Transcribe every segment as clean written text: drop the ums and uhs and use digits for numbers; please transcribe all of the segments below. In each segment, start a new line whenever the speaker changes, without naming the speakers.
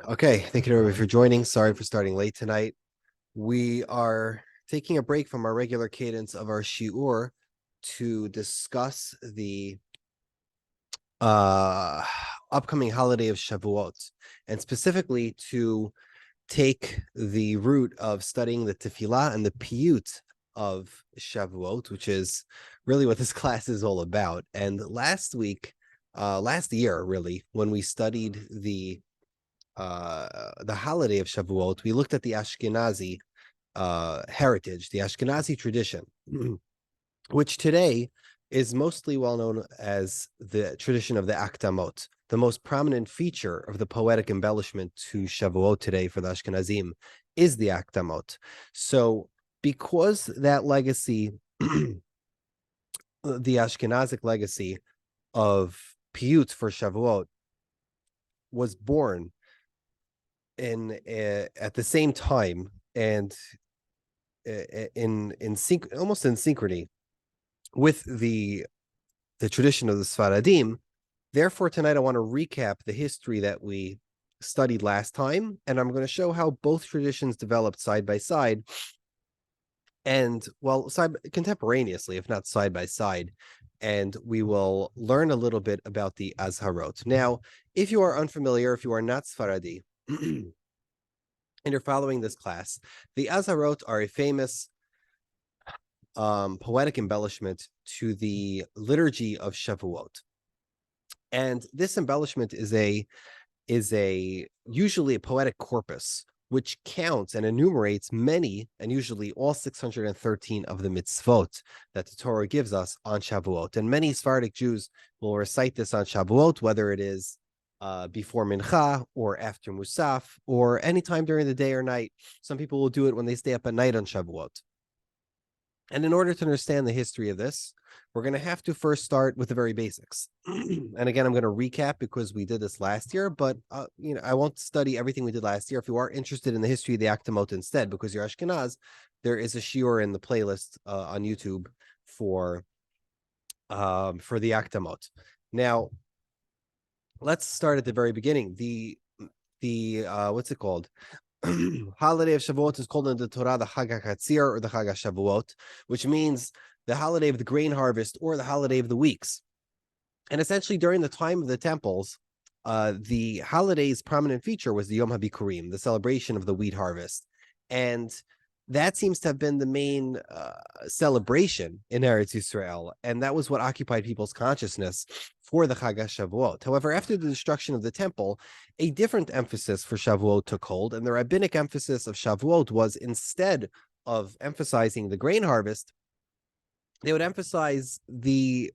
Okay, thank you everybody for joining. Sorry for starting late tonight. We are taking a break from our regular cadence of our shiur to discuss the upcoming holiday of Shavuot, and specifically to take the route of studying the tefillah and the Piyyut of Shavuot, which is really what this class is all about. And last year, really, when we studied the holiday of Shavuot, we looked at the Ashkenazi heritage, the Ashkenazi tradition, which today is mostly well known as the tradition of the Akdamot. The most prominent feature of the poetic embellishment to Shavuot today for the Ashkenazim is the Akdamot. So, because that legacy, the Ashkenazic legacy of Piyyut for Shavuot, was born at the same time and in almost in synchrony with the tradition of the Sfaradim. Therefore, tonight I want to recap the history that we studied last time, and I'm going to show how both traditions developed side by side, and contemporaneously, if not side by side. And we will learn a little bit about the Azharot. Now, if you are unfamiliar, if you are not Sfaradi, and you're following this class, the Azharot are a famous poetic embellishment to the liturgy of Shavuot. And this embellishment is usually a poetic corpus, which counts and enumerates many, and usually all 613 of the mitzvot that the Torah gives us on Shavuot. And many Sephardic Jews will recite this on Shavuot, whether it is before Mincha or after Musaf or anytime during the day or night. Some people will do it when they stay up at night on Shavuot. And in order to understand the history of this, we're going to have to first start with the very basics. And again, I'm going to recap because we did this last year, but I won't study everything we did last year. If you are interested in the history of the Akdamot instead, because you're Ashkenaz, there is a shiur in the playlist on YouTube for the Akdamot. Now, let's start at the very beginning. The what's it called? Holiday of Shavuot is called in the Torah the Chag HaKatzir, or the Chag HaShavuot, which means the holiday of the grain harvest or the holiday of the weeks. And essentially, during the time of the temples, the holiday's prominent feature was the Yom HaBikurim, the celebration of the wheat harvest. And that seems to have been the main celebration in Eretz Yisrael, and that was what occupied people's consciousness for the Chag HaShavuot. However, after the destruction of the temple, a different emphasis for Shavuot took hold, and the rabbinic emphasis of Shavuot was, instead of emphasizing the grain harvest, they would emphasize the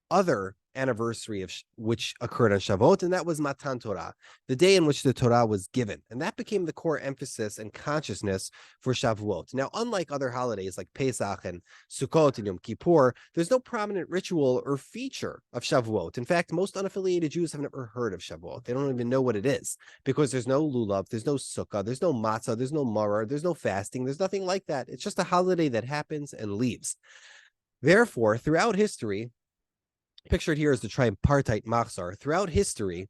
other anniversary of which occurred on Shavuot, and that was Matan Torah, the day in which the Torah was given. And that became the core emphasis and consciousness for Shavuot. Now, unlike other holidays like Pesach and Sukkot and Yom Kippur, there's no prominent ritual or feature of Shavuot. In fact, most unaffiliated Jews have never heard of Shavuot. They don't even know what it is, because there's no lulav, there's no sukkah, there's no matzah, there's no maror, there's no fasting, there's nothing like that. It's just a holiday that happens and leaves. Therefore, throughout history, pictured here is the tripartite machzor. Throughout history,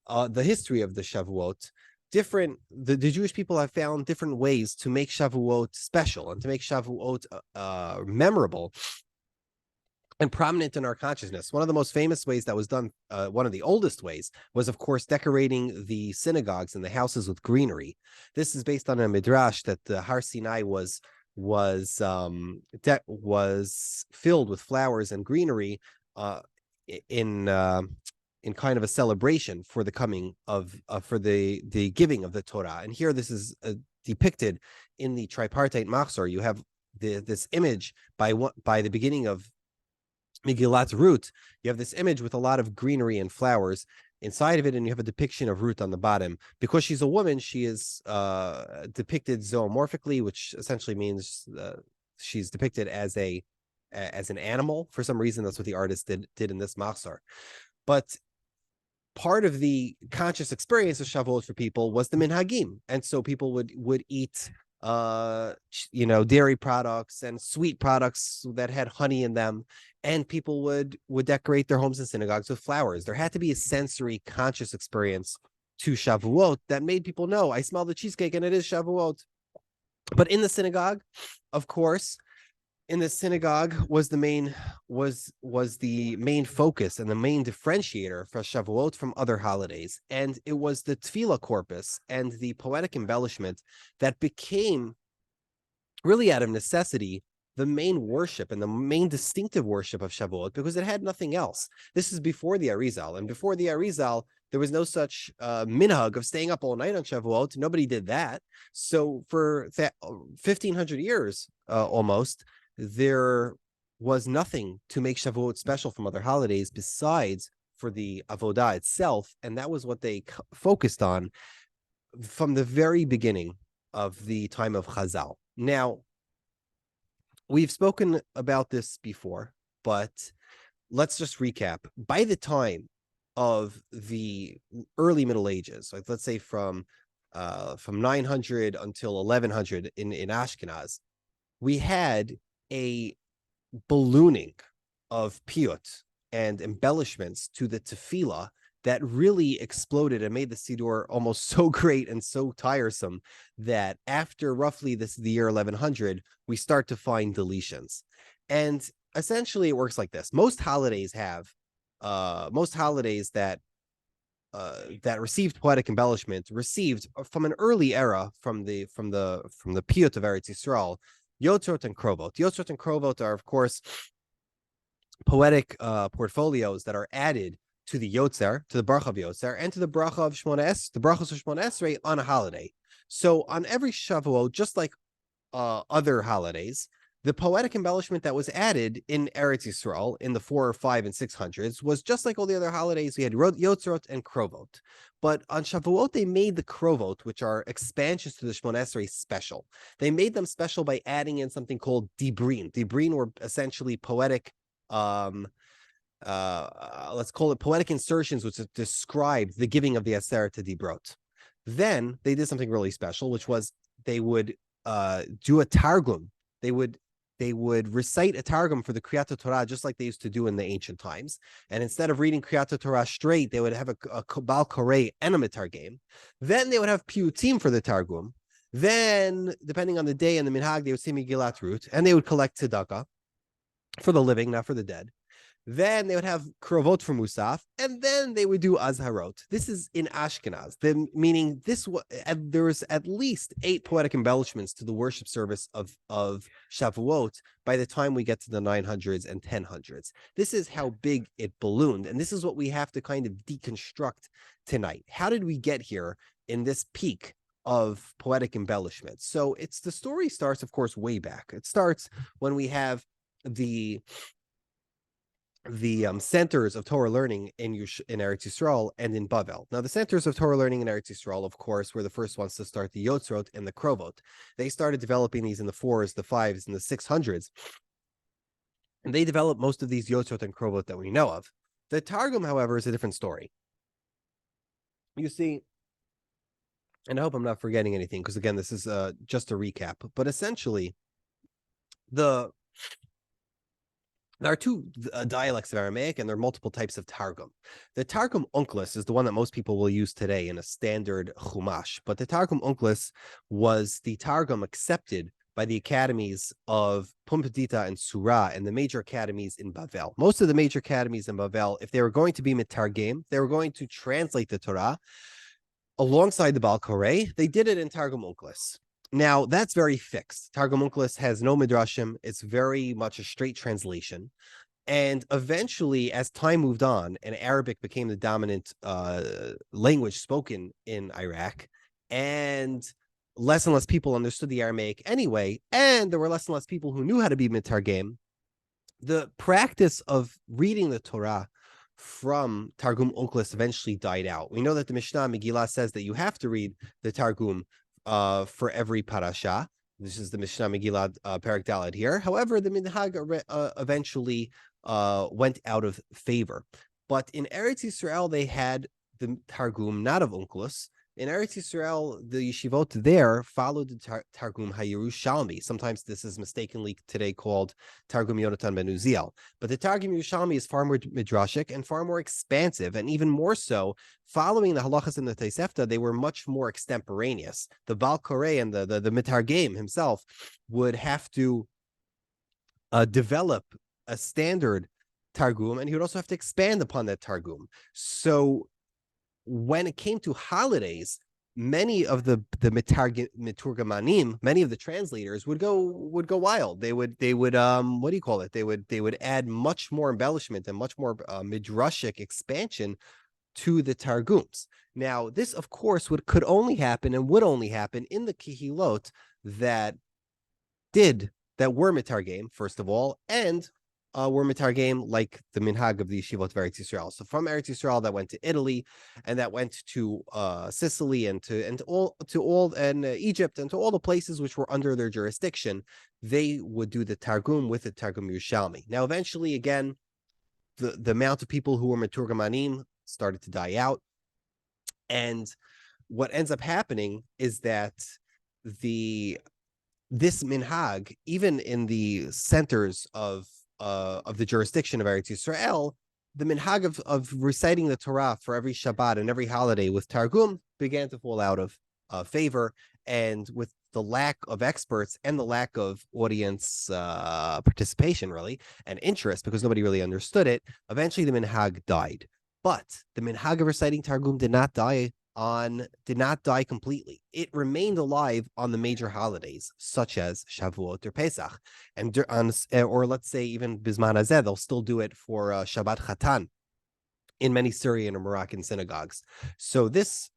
the history of the Shavuot, the Jewish people have found different ways to make Shavuot special and to make Shavuot memorable and prominent in our consciousness. One of the most famous ways that was done, one of the oldest ways, was, of course, decorating the synagogues and the houses with greenery. This is based on a midrash that the Har Sinai was filled with flowers and greenery in kind of a celebration for the coming of for the giving of the Torah. And here this is depicted in the tripartite machzor. You have this image by the beginning of Megillat Ruth. You have this image with a lot of greenery and flowers inside of it, and you have a depiction of Ruth on the bottom. Because she's a woman, she is depicted zoomorphically, which essentially means she's depicted as an animal. For some reason, that's what the artist did in this machzor. But part of the conscious experience of Shavuot for people was the minhagim, and so people would eat dairy products and sweet products that had honey in them, and people would decorate their homes and synagogues with flowers. There had to be a sensory conscious experience to Shavuot that made people know, I smell the cheesecake and it is Shavuot. But in the synagogue, of course, in the synagogue was the main focus and the main differentiator for Shavuot from other holidays. And it was the tefillah corpus and the poetic embellishment that became, really out of necessity, the main worship and the main distinctive worship of Shavuot, because it had nothing else. This is before the Arizal, and before the Arizal, there was no such minhag of staying up all night on Shavuot. Nobody did that. So for 1,500 years almost, there was nothing to make Shavuot special from other holidays besides for the avodah itself, and that was what they focused on from the very beginning of the time of Chazal. Now, we've spoken about this before, but let's just recap. By the time of the early Middle Ages, like let's say from 900 until 1100 in Ashkenaz, we had a ballooning of Piyyut and embellishments to the tefillah that really exploded and made the Siddur almost so great and so tiresome that after roughly the year 1100, we start to find deletions. And essentially it works like this. Most holidays that received poetic embellishment received from an early era from the Piyyut of Eretz Yisrael, Yotzrot and Krovot. Yotzrot and Krovot are, of course, poetic portfolios that are added to the Yotzer, to the Bracha of Yotzer, and to the Bracha of the Brachos of Shmona Esrei on a holiday. So on every Shavuot, just like other holidays, the poetic embellishment that was added in Eretz Yisrael in the 400s, 500s, and 600s was just like all the other holidays. We had Yotzrot and Krovot. But on Shavuot, they made the Krovot, which are expansions to the Shmona Esrei, special. They made them special by adding in something called Dibrin. Dibrin were essentially poetic let's call it poetic insertions, which described the giving of the Aseret to Dibrot. Then they did something really special, which was they would do a Targum. They would recite a Targum for the Kriyat Torah, just like they used to do in the ancient times. And instead of reading Kriyat Torah straight, they would have a Bal Korei and a Mitargem. Then they would have Piyutim for the Targum. Then, depending on the day and the minhag, they would say Megillat Ruth, and they would collect tzedakah for the living, not for the dead. Then they would have Krovot for Musaf, and then they would do Azharot. This is in Ashkenaz, meaning there was at least 8 poetic embellishments to the worship service of Shavuot by the time we get to the 900s and 1000s. This is how big it ballooned, and this is what we have to kind of deconstruct tonight. How did we get here in this peak of poetic embellishment? So the story starts, of course, way back. It starts when we have the centers of Torah learning in Eretz Yisrael and in Bavel. Now, the centers of Torah learning in Eretz Yisrael, of course, were the first ones to start the Yotzrot and the Krovot. They started developing these in the 4s, the 5s, and the 600s. And they developed most of these Yotzrot and Krovot that we know of. The Targum, however, is a different story. You see, and I hope I'm not forgetting anything, because again, this is just a recap, but essentially, there are 2 dialects of Aramaic, and there are multiple types of Targum. The Targum Onkelos is the one that most people will use today in a standard Chumash, but the Targum Onkelos was the Targum accepted by the academies of Pumbedita and Surah and the major academies in Bavel. Most of the major academies in Bavel, if they were going to be mitargem, they were going to translate the Torah alongside the Bal Korei. They did it in Targum Onkelos. Now, that's very fixed. Targum Onkelos has no midrashim. It's very much a straight translation. And eventually, as time moved on and Arabic became the dominant language spoken in Iraq, and less people understood the Aramaic anyway, and there were less and less people who knew how to be mitargem, the practice of reading the Torah from Targum Onkelos eventually died out. We know that the Mishnah Megillah says that you have to read the Targum for every parasha. This is the Mishnah Megillah Perek Daled here. However, the minhag eventually went out of favor. But in Eretz Yisrael, they had the Targum not of Onkelos. In Eretz Yisrael, the yeshivot there followed the Targum HaYerushalmi. Sometimes this is mistakenly today called Targum Yonatan ben Uziel. But the Targum Yerushalmi is far more midrashic and far more expansive, and even more so, following the halachas in the Tosefta, they were much more extemporaneous. The Baal Koreh and the Mitargem himself would have to develop a standard Targum, and he would also have to expand upon that Targum. So when it came to holidays, many of the miturgamanim, many of the translators would go wild. They would what do you call it? They would add much more embellishment and much more midrashic expansion to the targums. Now, this of course could only happen and would only happen in the kihilot that were mitargem, first of all, and were mitargem like the minhag of the yeshivot of Eretz Yisrael. So from Eretz Yisrael, that went to Italy, and that went to Sicily, and Egypt, and to all the places which were under their jurisdiction. They would do the targum with the Targum Yerushalmi. Now, eventually, again, the amount of people who were miturgamanim started to die out, and what ends up happening is that this minhag, even in the centers of the jurisdiction of Eretz Yisrael, the minhag of reciting the Torah for every Shabbat and every holiday with Targum began to fall out of favor, and with the lack of experts and the lack of audience participation, really, and interest, because nobody really understood it, eventually the minhag died. But the minhag of reciting Targum did not die completely. It remained alive on the major holidays, such as Shavuot or Pesach, or let's say even Bisman Hazeh, they'll still do it for Shabbat Chatan in many Syrian or Moroccan synagogues. So this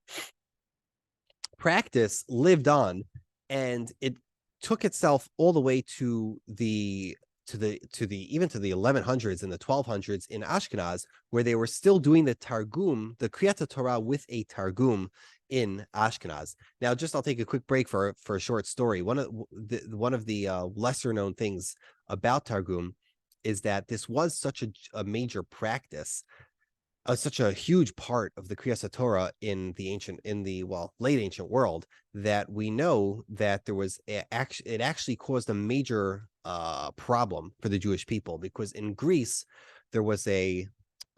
practice lived on, and it took itself all the way to the 1100s and the 1200s in Ashkenaz, where they were still doing the Targum, the Kriyat Torah with a Targum in Ashkenaz. Now, I'll take a quick break for a short story. One of the lesser known things about Targum is that this was such a major practice, such a huge part of the Kriyas Torah in the late ancient world, that we know that there was it actually caused a major problem for the Jewish people, because in Greece there was a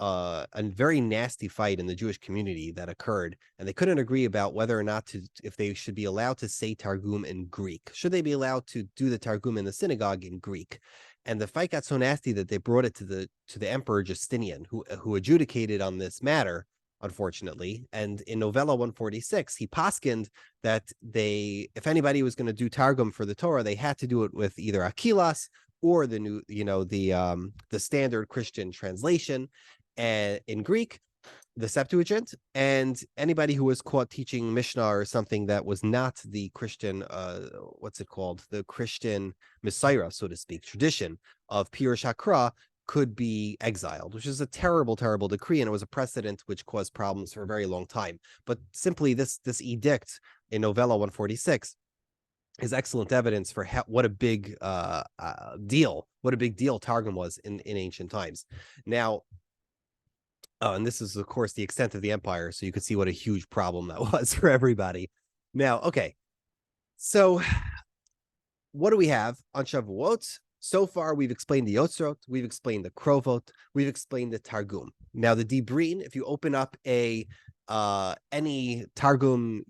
very nasty fight in the Jewish community that occurred, and they couldn't agree about whether or not if they should be allowed to say Targum in Greek. Should they be allowed to do the Targum in the synagogue in Greek? And the fight got so nasty that they brought it to the Emperor Justinian, who adjudicated on this matter, unfortunately. And in Novella 146, he paskined that if anybody was going to do Targum for the Torah, they had to do it with either Aquilas or the new, the standard Christian translation, and in Greek, the Septuagint, and anybody who was caught teaching Mishnah or something that was not the Christian, the Christian Messiah, so to speak, tradition of Piyyut Shakra, could be exiled, which is a terrible, terrible decree, and it was a precedent which caused problems for a very long time. But simply this edict in Novella 146 is excellent evidence for what a big deal Targum was in ancient times. Now, and this is, of course, the extent of the empire, so you could see what a huge problem that was for everybody. Now, okay, so what do we have on Shavuot? So far, we've explained the Azharot, we've explained the Krovot, we've explained the Targum. Now, the Dibrin, if you open up any Targum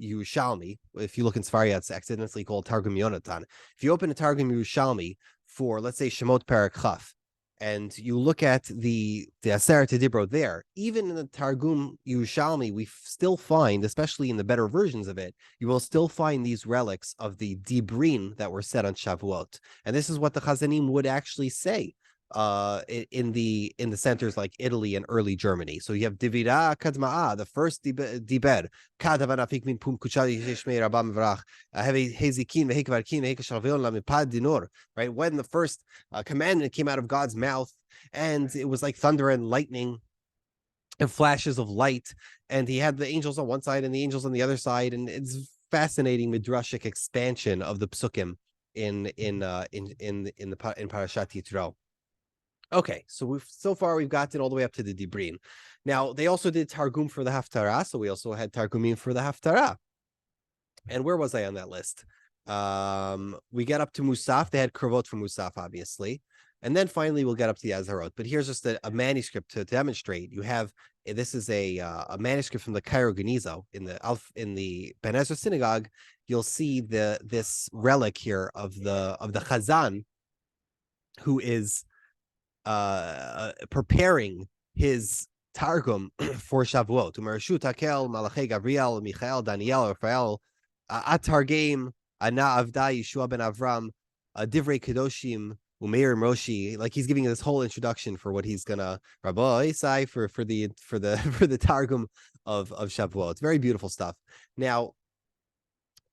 Yerushalmi, if you look in Sfaria, it's accidentally called Targum Yonatan. If you open a Targum Yerushalmi for, let's say, Shemot Perek Chaf, and you look at the Aseret Dibro there, even in the Targum Yerushalmi, we still find, especially in the better versions of it, you will still find these relics of the Dibrin that were said on Shavuot. And this is what the Chazanim would actually say in the centers like Italy and early Germany. So you have Divira Kadma'a, the first Diber, Kadavanafik min Pum Kuchadi Shmei Rabam Vrach, Hezikin, Vehikvarkin, Vehikashalvion Lamipad Dinor, right? When the first commandment came out of God's mouth, and it was like thunder and lightning and flashes of light, and he had the angels on one side and the angels on the other side, and it's fascinating midrashic expansion of the psukim in Parashat Yitro. Okay, so we've gotten all the way up to the Dibrin. Now, they also did Targum for the Haftarah, so we also had Targumim for the Haftarah. And where was I on that list? We get up to Musaf. They had Krovot from Musaf, obviously. And then finally we'll get up to the Azharot. But here's just a manuscript to demonstrate. You have this is a manuscript from the Cairo Genizo in the Ben Ezra synagogue. You'll see this relic here of the Chazan, who is preparing his Targum for Shavuot. Umershu Takel, Malachi Gabriel, Michael, Daniel, Raphael, Atargame, Ana Avda, Yeshua ben Avram, Divrei Kedoshim, Umeir Moshi. Like he's giving this whole introduction for what he's gonna Rabbi Isai for the Targum of Shavuot. It's very beautiful stuff. Now,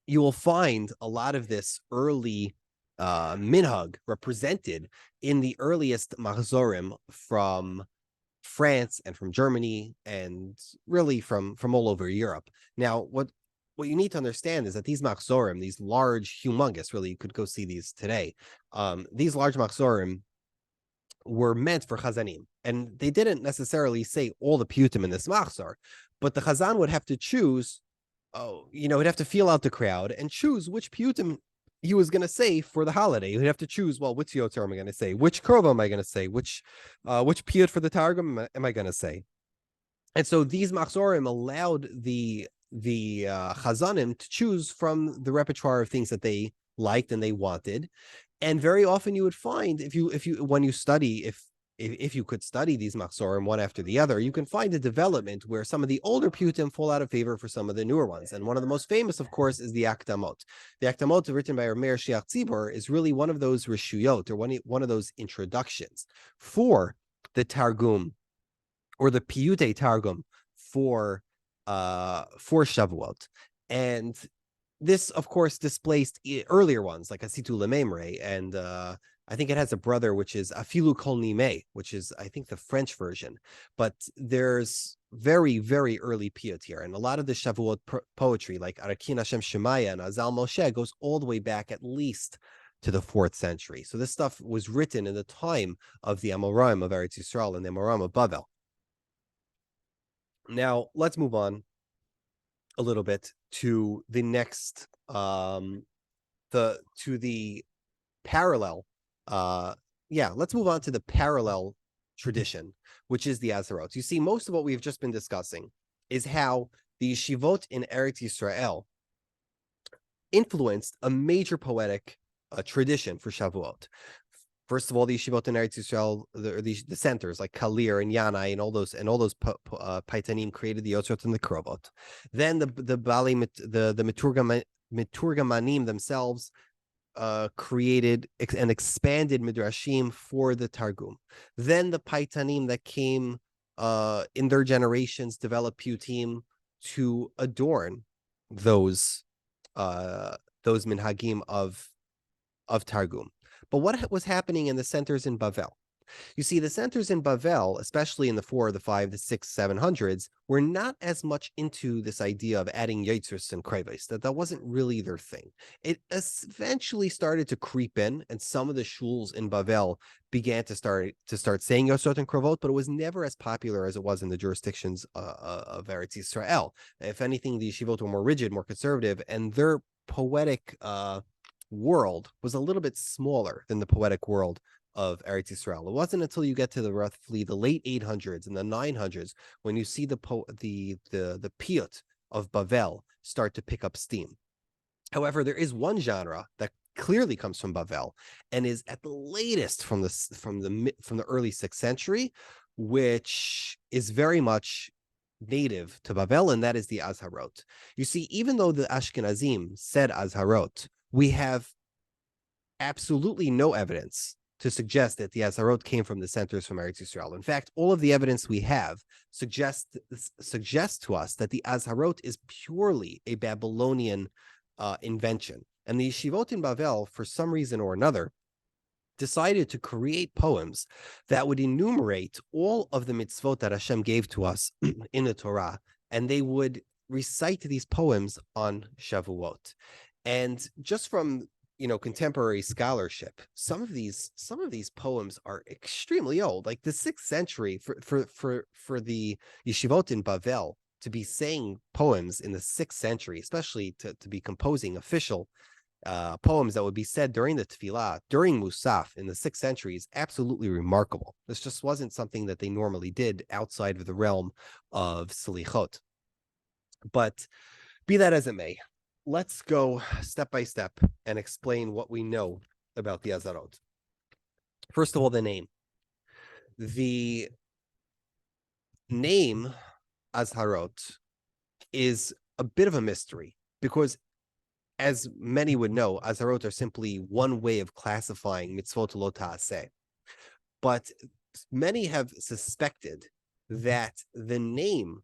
you will find a lot of this early minhag represented in the earliest machzorim from France and from Germany and really from all over Europe. Now, what you need to understand is that these machzorim, these large, humongous, really, you could go see these today. These large machzorim were meant for chazanim, and they didn't necessarily say all the piyutim in this machzor, but the chazan would have to choose. He'd have to feel out the crowd and choose which piyutim he was going to say for the holiday. He'd have to choose, well, which yoter am I going to say? Which krova am I going to say? Which piyut for the targum am I going to say? And so these machzorim allowed the chazanim to choose from the repertoire of things that they liked and they wanted. And very often you would find if you could study these machzorim one after the other, you can find a development where some of the older piyutim fall out of favor for some of the newer ones. And one of the most famous, of course, is the Akdamot. The Akdamot, written by Meir Shiach Tzibor, is really one of those reshuyot, or one of those introductions for the Targum, or the Piyyut Targum for Shavuot. And this, of course, displaced earlier ones like Asitu Lememre, and I think it has a brother, which is Afilu Kol Nimeh, which is, I think, the French version. But there's very, very early piyut here. And a lot of the Shavuot poetry, like Arakin Hashem Shemaya and Azal Moshe, goes all the way back at least to the 4th century. So this stuff was written in the time of the Amoraim of Eretz Yisrael and the Amoraim of Bavel. Now, let's move on a little bit to the next, to the parallel. Let's move on to the parallel tradition, which is the Azharot. You see, most of what we've just been discussing is how the yeshivot in Eretz Yisrael influenced a major poetic tradition for Shavuot. First of all, the yeshivot in Eretz Yisrael, the centers like Kalir and Yanai and all those paitanim created the yotzrot and the krovot. Then the meturgamanim themselves created and expanded midrashim for the targum. Then the paitanim that came in their generations developed piyutim to adorn those minhagim of targum. But what was happening in the centers in Bavel? You see, the centers in Bavel, especially in the 4, the 5, the 6, 700s, were not as much into this idea of adding yitzros and kreves. That wasn't really their thing. It eventually started to creep in, and some of the shuls in Bavel began to start saying yitzros and krovot, but it was never as popular as it was in the jurisdictions of Eretz Yisrael. If anything, the yeshivot were more rigid, more conservative, and their poetic world was a little bit smaller than the poetic world of Eretz Yisrael. It wasn't until you get to the roughly the late 800s and the 900s when you see the Piyyut of Bavel start to pick up steam. However, there is one genre that clearly comes from Bavel and is at the latest from the early 6th century, which is very much native to Bavel, and that is the Azharot. You see, even though the Ashkenazim said Azharot, we have absolutely no evidence to suggest that the Azharot came from the centers from Eretz Yisrael. In fact, all of the evidence we have suggests to us that the Azharot is purely a Babylonian invention. And the yeshivot in Bavel, for some reason or another, decided to create poems that would enumerate all of the mitzvot that Hashem gave to us in the Torah, and they would recite these poems on Shavuot. And just from contemporary scholarship, some of these poems are extremely old. Like the 6th century for the yeshivot in Bavel to be saying poems in the 6th century, especially to be composing official poems that would be said during the tefillah, during Musaf in the 6th century, is absolutely remarkable. This just wasn't something that they normally did outside of the realm of Selichot. But be that as it may, let's go step by step and explain what we know about the Azharot. First of all, the name. The name Azharot is a bit of a mystery because, as many would know, Azharot are simply one way of classifying mitzvot lo ta'aseh. But many have suspected that the name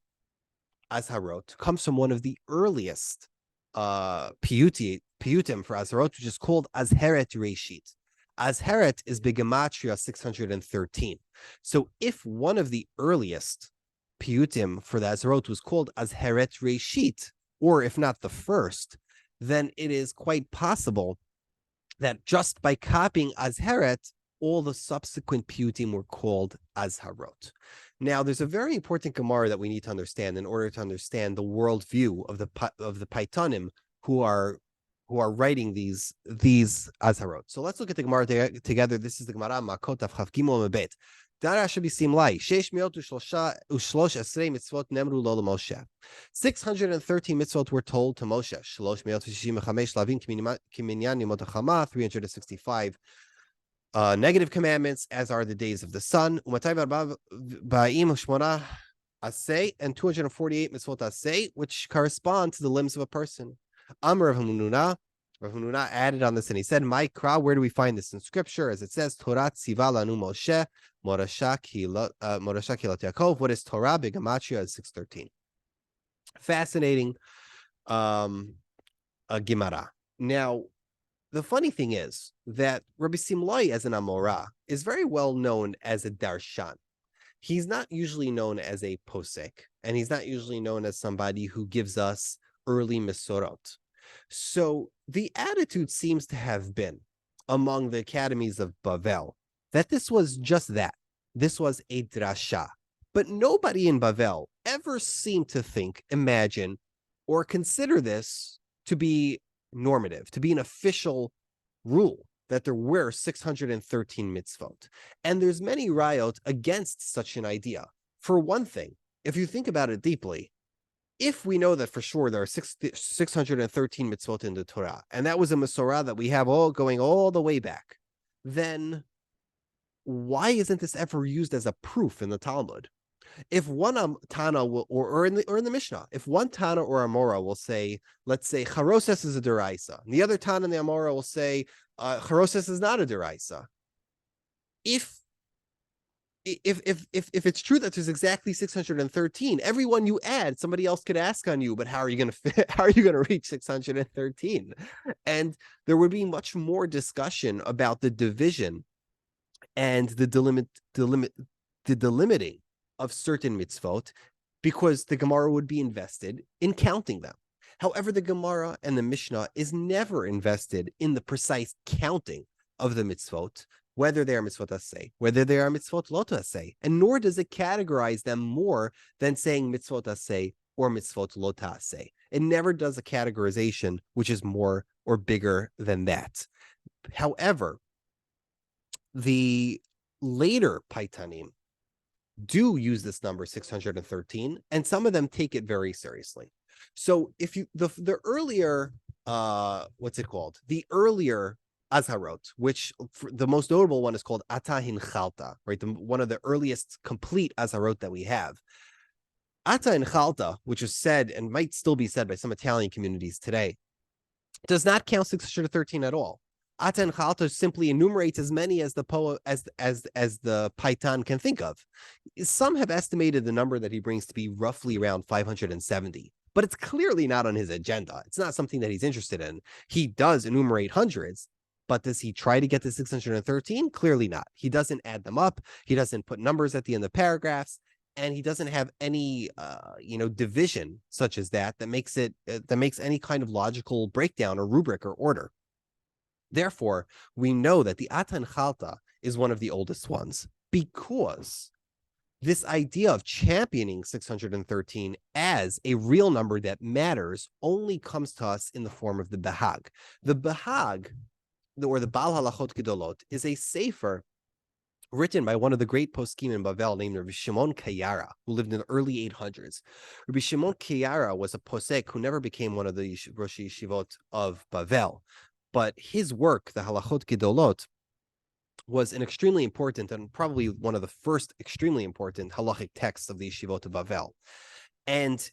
Azharot comes from one of the earliest piyutim for Azharot, which is called Azheret Reshit. Azheret is Gematria 613. So if one of the earliest piyutim for the Azharot was called Azheret Reshit, or if not the first, then it is quite possible that just by copying Azheret, all the subsequent piyutim were called Azharot. Now, there's a very important Gemara that we need to understand in order to understand the worldview of the Paitanim who are writing these Azharot. So let's look at the Gemara together. This is the Gemara Makot Chav Gimel Mebet. Dara should be simlai. 613 mitzvot nemru lo Moshe. 613 mitzvot were told to Moshe. 365 lavin kiminyan yimot hachama. 365 negative commandments, as are the days of the sun. And 248 mitzvot aseh, which correspond to the limbs of a person. Amar Rav Huna added on this and he said, "My Kra, where do we find this in scripture? As it says, Torah tziva lanu Moshe, Morasha Kilot Yaakov." What is Torah? Begematria is 613. Fascinating a Gemara. Now, the funny thing is that Rabbi Simlai, as an Amorah, is very well known as a darshan. He's not usually known as a posek, and he's not usually known as somebody who gives us early Mesorot. So the attitude seems to have been among the academies of Bavel that this was just that. This was a drasha. But nobody in Bavel ever seemed to think, imagine, or consider this to be normative, to be an official rule, that there were 613 mitzvot. And there's many rayot against such an idea. For one thing, if you think about it deeply, if we know that for sure there are 613 mitzvot in the Torah, and that was a Masorah that we have going all the way back, then why isn't this ever used as a proof in the Talmud? If one Tana will, or in the Mishnah, if one Tana or Amora will say, let's say Charoses is a deraisa, and the other Tana and the Amora will say Charoses is not a deraisa. If it's true that there's exactly 613, everyone you add, somebody else could ask on you, but how are you going to reach 613? And there would be much more discussion about the division and the delimiting of certain mitzvot, because the Gemara would be invested in counting them. However, the Gemara and the Mishnah is never invested in the precise counting of the mitzvot, whether they are mitzvot aseh, whether they are mitzvot lo aseh, and nor does it categorize them more than saying mitzvot aseh or mitzvot lo aseh. It never does a categorization which is more or bigger than that. However, the later Paitanim do use this number 613, and some of them take it very seriously. So if you the earlier the earlier Azharot, which the most notable one is called Ata Hinchalta, right? One of the earliest complete Azharot that we have. Ata Hinchalta, which is said and might still be said by some Italian communities today, does not count 613 at all. Ata Hinchalta simply enumerates as many as the Paitan can think of. Some have estimated the number that he brings to be roughly around 570, but it's clearly not on his agenda. It's not something that he's interested in. He does enumerate hundreds, but does he try to get to 613? Clearly not. He doesn't add them up. He doesn't put numbers at the end of paragraphs, and he doesn't have any, division such as that makes any kind of logical breakdown or rubric or order. Therefore, we know that the Ata Hinchalta is one of the oldest ones because this idea of championing 613 as a real number that matters only comes to us in the form of the Bahag. The Bahag, or the Bal Halachot Gedolot, is a sefer written by one of the great poskim in Bavel named Rabbi Shimon Kayara, who lived in the early 800s. Rabbi Shimon Kayara was a posek who never became one of the Rosh Yeshivot of Bavel, but his work, the Halachot Gedolot, was an extremely important and probably one of the first extremely important halachic texts of the Yeshivot of Bavel. And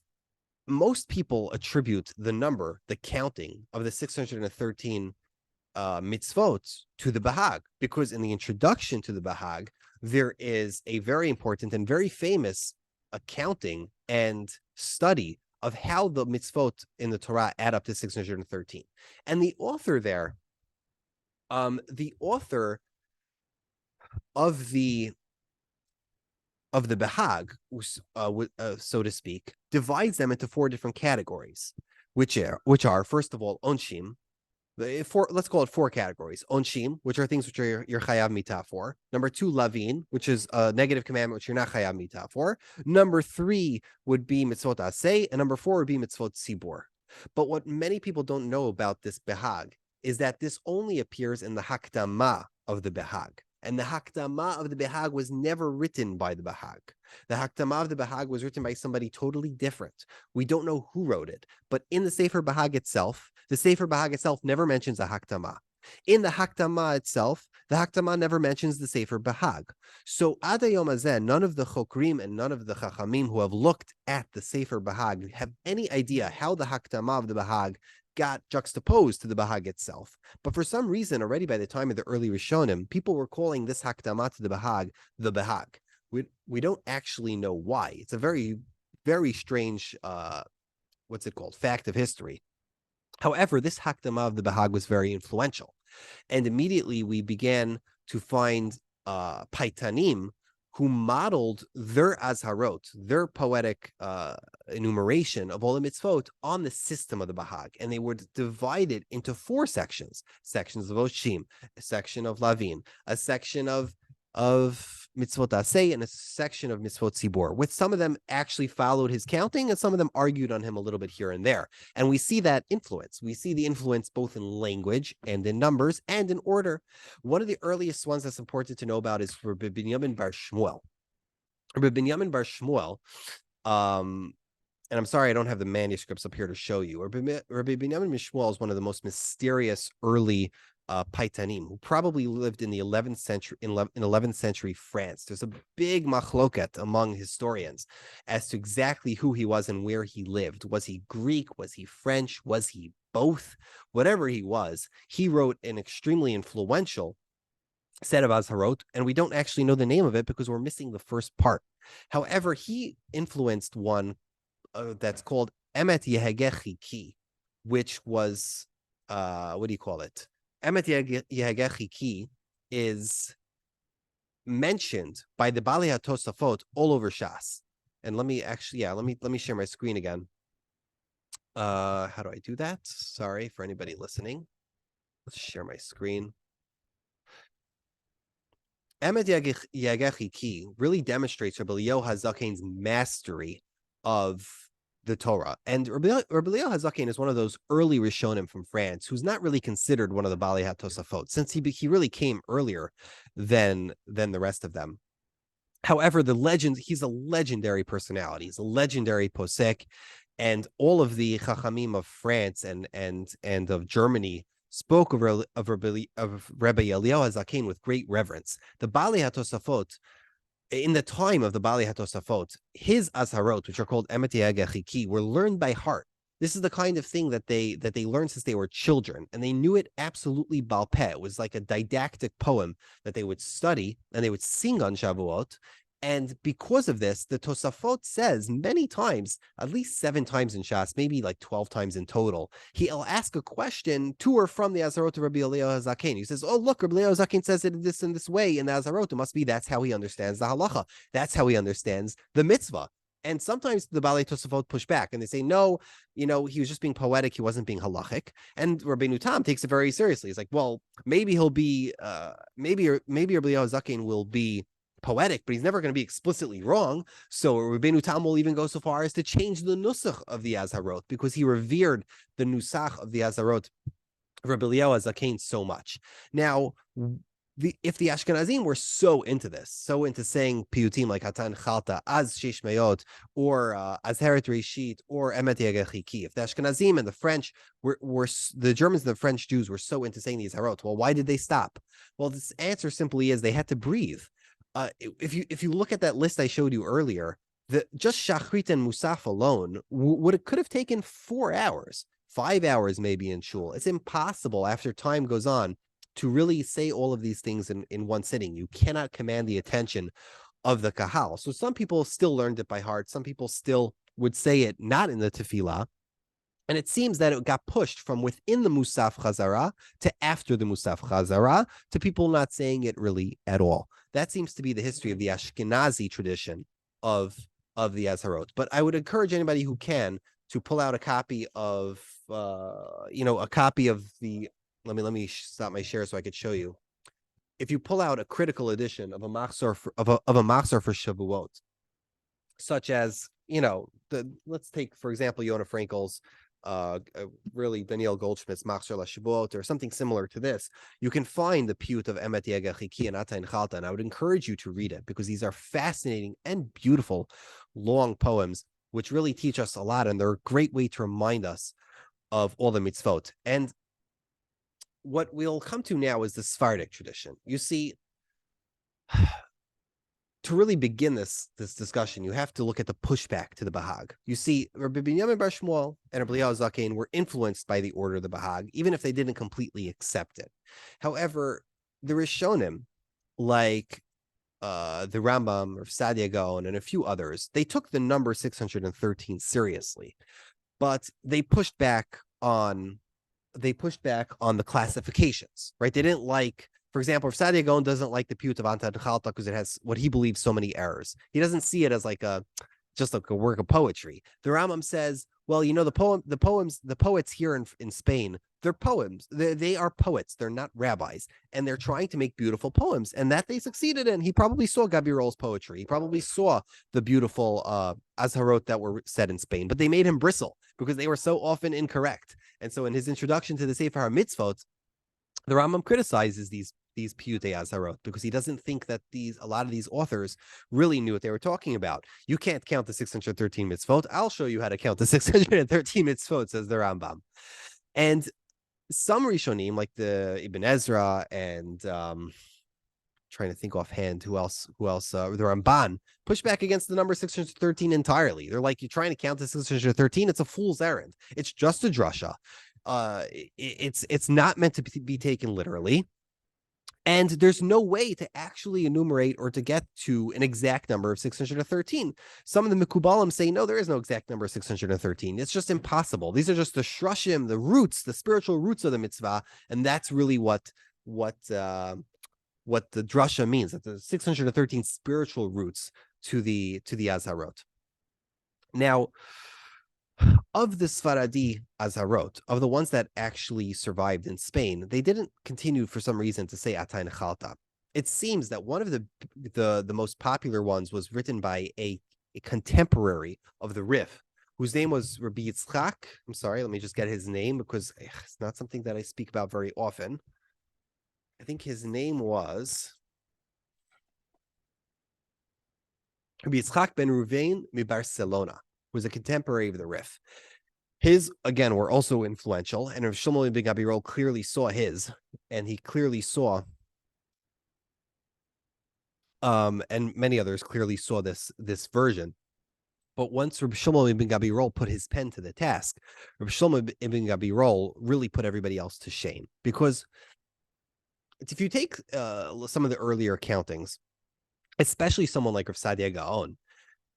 most people attribute the number, the counting of the 613 mitzvot to the Bahag, because in the introduction to the Bahag, there is a very important and very famous accounting and study of how the mitzvot in the Torah add up to 613. And the author there, the author of the Bahag, so to speak, divides them into 4 different categories, which are first of all onshim. Let's call it 4 categories. Onshim, which are things which are you're chayav mitah for. Number 2, lavin, which is a negative commandment which you're not chayav mitah for. Number 3 would be mitzvot aseh, and number 4 would be mitzvot tzibur. But what many people don't know about this Bahag is that this only appears in the Hakdama of the Bahag. And the Hakdama of the Bahag was never written by the Bahag. The Hakdama of the Bahag was written by somebody totally different. We don't know who wrote it, but in the Sefer Bahag itself, the Sefer Bahag itself never mentions a Hakdama. In the Hakdama itself, the Hakdama never mentions the Sefer Bahag. So Ad Hayom Hazeh, none of the Chokrim and none of the Chachamim who have looked at the Sefer Bahag have any idea how the Hakdama of the Bahag got juxtaposed to the Bahag itself. But for some reason, already by the time of the early Rishonim, people were calling this Hakdama to the Bahag. We don't actually know why. It's a very, very strange, fact of history. However, this Hakdama of the Bahag was very influential. And immediately we began to find Paitanim who modeled their Azharot, their poetic enumeration of all the mitzvot on the system of the Bahag. And they were divided into 4 sections. Sections of Oshim, a section of Lavin, a section of mitzvot aseh, and a section of mitzvot tzibur, with some of them actually followed his counting and some of them argued on him a little bit here and there. And we see that influence. We see the influence both in language and in numbers and in order. One of the earliest ones that's important to know about is Rabbi Binyamin bar Shmuel. Rabbi Binyamin bar Shmuel, and I'm sorry I don't have the manuscripts up here to show you. Rabbi Binyamin bar Shmuel is one of the most mysterious early Paitanim, who probably lived in the 11th century in 11th century France. There's a big machloket among historians as to exactly who he was and where he lived. Was he Greek? Was he French? Was he both? Whatever he was, he wrote an extremely influential set of Azharot, and we don't actually know the name of it because we're missing the first part. However, he influenced one that's called Emet Yehagechi, which was what do you call it? Emet Yehagechi is mentioned by the Balei HaTosafot all over Shas. And let me share my screen again. How do I do that? Sorry for anybody listening. Let's share my screen. Emet Yehagechi really demonstrates Rabbi Eliyahu HaZaken's mastery of the Torah. And Rabbi Eliyahu HaZaken is one of those early Rishonim from France who's not really considered one of the Balei HaTosafot, since he really came earlier than the rest of them. However, he's a legendary personality. He's a legendary posek, and all of the Chachamim of France and of Germany spoke of Rabbi Eliyahu HaZaken with great reverence. The Balei HaTosafot, in the time of the Balei HaTosafot, his Azharot, which are called Emet Yehagechi, were learned by heart. This is the kind of thing that they learned since they were children, and they knew it absolutely bal peh. It was like a didactic poem that they would study and they would sing on Shavuot. And because of this, the Tosafot says many times, at least 7 times in Shas, maybe like 12 times in total, he'll ask a question to or from the Azharot of Rabbi Eliyahu HaZaken. He says, oh, look, Rabbi Eliyahu HaZaken says it in this way in the Azharot. It must be that's how he understands the halacha. That's how he understands the mitzvah. And sometimes the Balei Tosafot push back and they say, no, he was just being poetic. He wasn't being halachic. And Rabbeinu Tam takes it very seriously. He's like, well, maybe he'll be, maybe Rabbi Eliyahu HaZaken will be poetic, but he's never going to be explicitly wrong. So Rabbeinu Tam will even go so far as to change the nusach of the Azharot because he revered the nusach of the Azharot, Rabbi Eliyahu HaZaken, so much. Now, if the Ashkenazim were so into this, so into saying piyutim like Hatan Chalta, Az Sheish Mayot, or Azharot Reshit, or Emet Yagachiki, if the Ashkenazim and the French were the Germans and the French Jews were so into saying these Harot, well, why did they stop? Well, this answer simply is they had to breathe. If you look at that list I showed you earlier, just Shachrit and Musaf alone could have taken 4 hours, 5 hours maybe in shul. It's impossible after time goes on to really say all of these things in one sitting. You cannot command the attention of the kahal. So some people still learned it by heart. Some people still would say it not in the tefillah. And it seems that it got pushed from within the Musaf Chazara to after the Musaf Chazara to people not saying it really at all. That seems to be the history of the Ashkenazi tradition of the Azharot. But I would encourage anybody who can to pull out a copy of, a copy of the, let me stop my share so I could show you. If you pull out a critical edition of a machzor for Shavuot, such as, let's take, for example, Yonah Frankel's really Daniel Goldschmidt's Machzor LaShavuot or something similar to this, you can find the Piyyut of Emet Yagachiki and Ata and Chalta, and I would encourage you to read it because these are fascinating and beautiful long poems which really teach us a lot, and they're a great way to remind us of all the mitzvot. And what we'll come to now is the Sephardic tradition. You see, to really begin this discussion, you have to look at the pushback to the Bahag. You see, Rabbi Binyamin Bar Shmuel and Rabbi Eliyahu HaZaken were influenced by the order of the Bahag, even if they didn't completely accept it. However, the Rishonim, like the Rambam or Sadia Gaon and a few others, they took the number 613 seriously, but they pushed back on the classifications, right? They didn't like, for example, if Sadia Gaon doesn't like the Piyyut of Anta Chalta because it has what he believes so many errors, he doesn't see it as just like a work of poetry. The Rambam says, well, the poets here in Spain, they're poems. They are poets. They're not rabbis, and they're trying to make beautiful poems, and that they succeeded in. He probably saw Gabirol's poetry. He probably saw the beautiful Azharot that were said in Spain, but they made him bristle because they were so often incorrect. And so in his introduction to the Sefer HaMitzvot, the Rambam criticizes these Piyyutei Azharot because he doesn't think that a lot of these authors really knew what they were talking about. You can't count the 613 mitzvot. I'll show you how to count the 613 mitzvot, says the Rambam. And some Rishonim, like the Ibn Ezra and trying to think offhand who else, the Ramban, push back against the number 613 entirely. They're like, you're trying to count the 613. It's a fool's errand. It's just a drasha. It's not meant to be taken literally. And there's no way to actually enumerate or to get to an exact number of 613. Some of the Mekubalim say, no, there is no exact number of 613. It's just impossible. These are just the shrushim, the roots, the spiritual roots of the mitzvah. And that's really what the drasha means, that the 613 spiritual roots to the Azharot. Now, of the Sfaradi Azharot, of the ones that actually survived in Spain, they didn't continue for some reason to say Atay Nechalta. It seems that one of the most popular ones was written by a contemporary of the Rif, whose name was Rabbi Yitzchak. I'm sorry, let me just get his name because it's not something that I speak about very often. I think his name was Rabbi Yitzchak ben Ruvain mi Barcelona, who was a contemporary of the Rif. His, again, were also influential, and Shlomo ben Gabirol clearly saw his, and he clearly saw, and many others clearly saw this version. But once Rabbi Shlomo ibn Gabirol put his pen to the task, Rabbi Shlomo ibn Gabirol really put everybody else to shame. Because if you take some of the earlier countings, especially someone like Rav Sadia Gaon,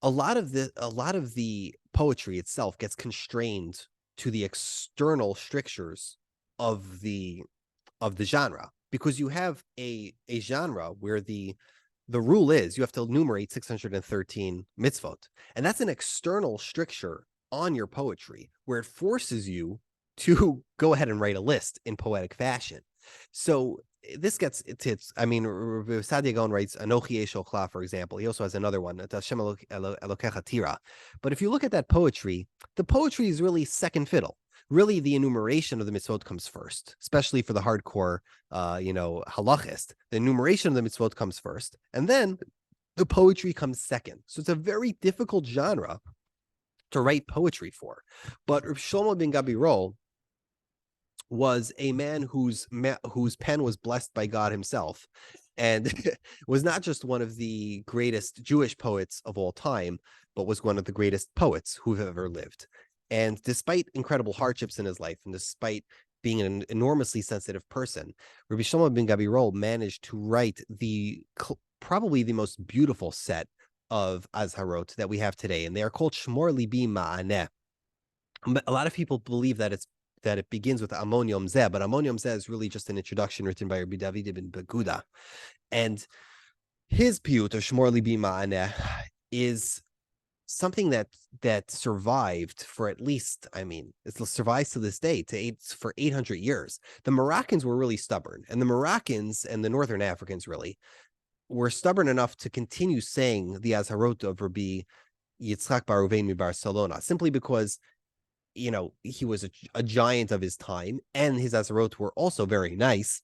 a lot of the poetry itself gets constrained to the external strictures of the genre, because you have a genre where the rule is you have to enumerate 613 mitzvot, and that's an external stricture on your poetry where it forces you to go ahead and write a list in poetic fashion. So this gets it's I mean, Sadia Gaon writes Anochi Eshokla, for example. He also has another one, Hashem Elokecha Tira. But if you look at that poetry, the poetry is really second fiddle. Really, the enumeration of the mitzvot comes first, especially for the hardcore, halachist. The enumeration of the mitzvot comes first, and then the poetry comes second. So it's a very difficult genre to write poetry for. But Reb Shlomo ben Gabirol was a man whose pen was blessed by God himself, and was not just one of the greatest Jewish poets of all time, but was one of the greatest poets who've ever lived. And despite incredible hardships in his life, and despite being an enormously sensitive person, Rabbi Shlomo ben Gabirol managed to write probably the most beautiful set of Azharot that we have today, and they are called Shmor Libi Ma'aneh. A lot of people believe that it begins with Amon Yom Zeh, but Amon Yom Zeh is really just an introduction written by Rabbi David ibn Beguda. And his Piyyut, or Shmor Libi Ma'aneh, is something that survived for at least, it survives to this day, for 800 years. The Moroccans were really stubborn, and the Moroccans and the Northern Africans really were stubborn enough to continue saying the Azharot of Rabbi Yitzchak bar Ruvain Barcelona, simply because he was a giant of his time, and his Azharot were also very nice.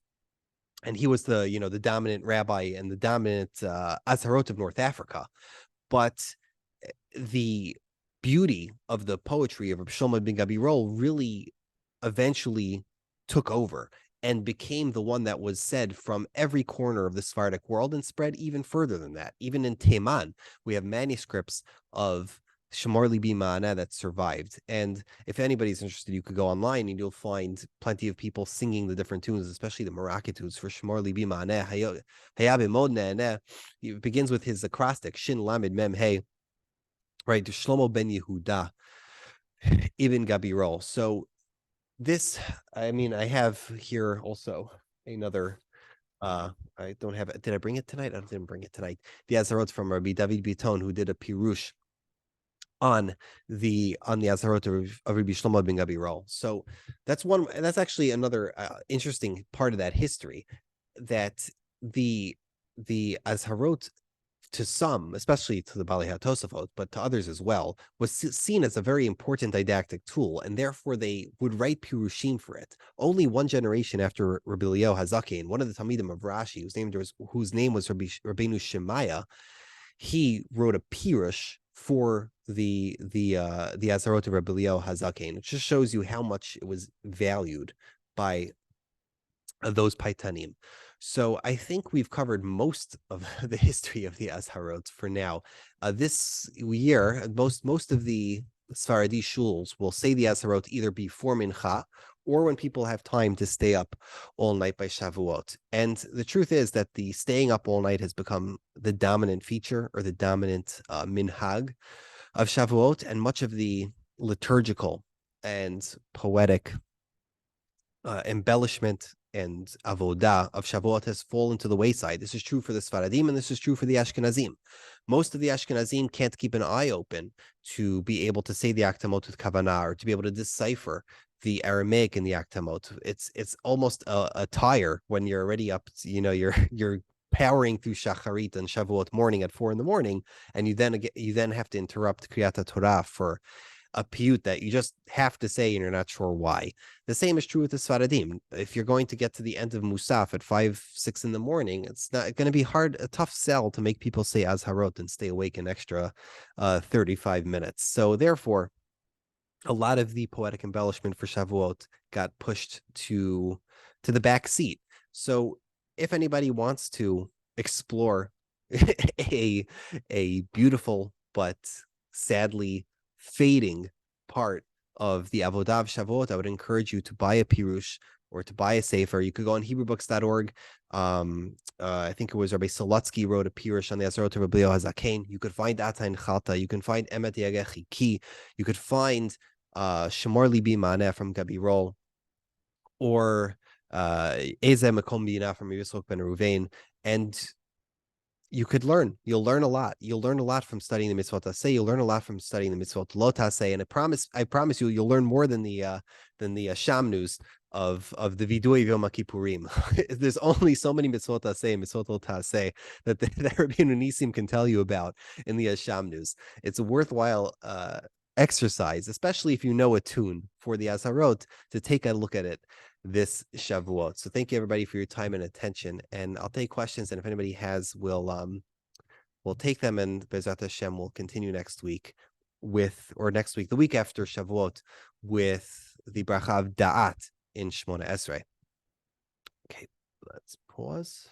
And he was the dominant rabbi and the dominant Azharot of North Africa. But the beauty of the poetry of Reb Shlomo ben Gabirol really eventually took over and became the one that was said from every corner of the Sephardic world, and spread even further than that. Even in Teiman, we have manuscripts of Shmor Libi Ma'aneh that survived. And if anybody's interested, you could go online and you'll find plenty of people singing the different tunes, especially the Moroccan tunes for Shmor Libi Ma'aneh. Hayab Mod Ne'aneh. It begins with his acrostic, Shin Lamed Mem Hey, right? Shlomo ben Yehuda ibn Gabirol. So this, I have here also another. I don't have it. Did I bring it tonight? I didn't bring it tonight. The Azharot from Rabbi David Biton, who did a pirush on the Azharot of Rabbi Shlomo ben Gabirol. So that's actually another interesting part of that history, that the Azharot, to some, especially to the Bali HaTosafot, but to others as well, was seen as a very important didactic tool, and therefore they would write pirushim for it. Only one generation after Rabbi Eliyahu HaZaken, one of the Talmidim of Rashi, whose name was Rabbeinu Shemaiah, he wrote a pirush for the Azharot of Rabbi Eliyahu HaZaken. It just shows you how much it was valued by those Paitanim. So I think we've covered most of the history of the Azharot for now. This year, most of the Sephardi shuls will say the Azharot either before Mincha or when people have time to stay up all night by Shavuot. And the truth is that the staying up all night has become the dominant feature, or the dominant minhag of Shavuot, and much of the liturgical and poetic embellishment and avodah of Shavuot has fallen to the wayside. This is true for the Sfaradim, and this is true for the Ashkenazim. Most of the Ashkenazim can't keep an eye open to be able to say the Aktamot with Kavanah, or to be able to decipher the Aramaic in the Aktamot. It's almost a tire when you're already up. You're powering through Shacharit and Shavuot morning at 4 a.m, and you then have to interrupt Kriyat Torah for a piyyut that you just have to say and you're not sure why. The same is true with the Sfaradim. If you're going to get to the end of Musaf at 5-6 in the morning, it's not going to be a tough sell to make people say Azharot and stay awake an extra 35 minutes. So therefore, a lot of the poetic embellishment for Shavuot got pushed to the back seat. So if anybody wants to explore a beautiful but sadly fading part of the Avodah of Shavuot, I would encourage you to buy a pirush or to buy a sefer. You could go on HebrewBooks.org. I think it was Rabbi Solutsky wrote a pirush on the Azharot of Rabbi Eliyahu HaZaken. You could find Ata and Chalta. You can find Emet Yagechi Ki. You could find Shmor Libi Ma'aneh from Gabirol, or Eze Mekom Bina from Yisroch ben Ruvain, and you could learn. You'll learn a lot. You'll learn a lot from studying the Mitzvot Aseh. You'll learn a lot from studying the Mitzvot Lo Taseh. And I promise you, you'll learn more than the Shamnus the Vidui Yom Kippurim. There's only so many mitzvot taseh, mitzvot taseh that Rabbeinu Nisim can tell you about in the Shamnus. It's a worthwhile exercise, especially if you know a tune for the Azharot, to take a look at it this Shavuot. So thank you everybody for your time and attention. And I'll take questions, and if anybody has, we'll take them, and Bezrat Hashem will continue next week the week after Shavuot, with the bracha of Da'at in Shmona Esrei. Okay, let's pause.